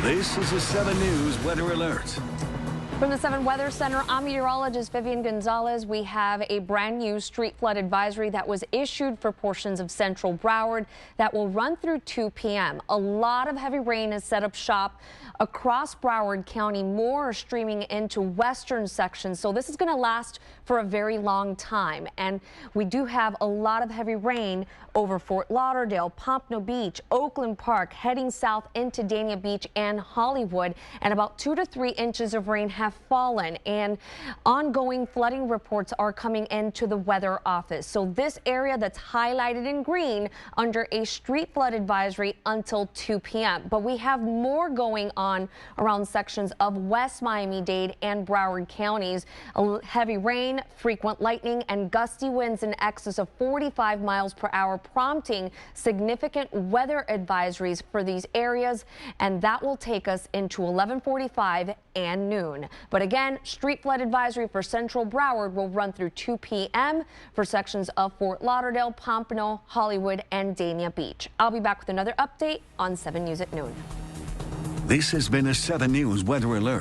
This is a 7 News Weather Alert. From the 7 Weather Center, I'm meteorologist Vivian Gonzalez. We have a brand new street flood advisory that was issued for portions of central Broward that will run through 2 p.m. A lot of heavy rain has set up shop across Broward County. More are streaming into western sections, so this is going to last for a very long time. And we do have a lot of heavy rain over Fort Lauderdale, Pompano Beach, Oakland Park, heading south into Dania Beach and Hollywood, and about 2 to 3 inches of rain have fallen, and ongoing flooding reports are coming into the weather office. So this area that's highlighted in green under a street flood advisory until 2 p.m. But we have more going on around sections of West Miami-Dade and Broward counties. Heavy rain, frequent lightning, and gusty winds in excess of 45 miles per hour, prompting significant weather advisories for these areas, and that will take us into 11:45 and noon. But again, street flood advisory for central Broward will run through 2 p.m. for sections of Fort Lauderdale, Pompano, Hollywood, and Dania Beach. I'll be back with another update on 7 News at noon. This has been a 7 News Weather Alert.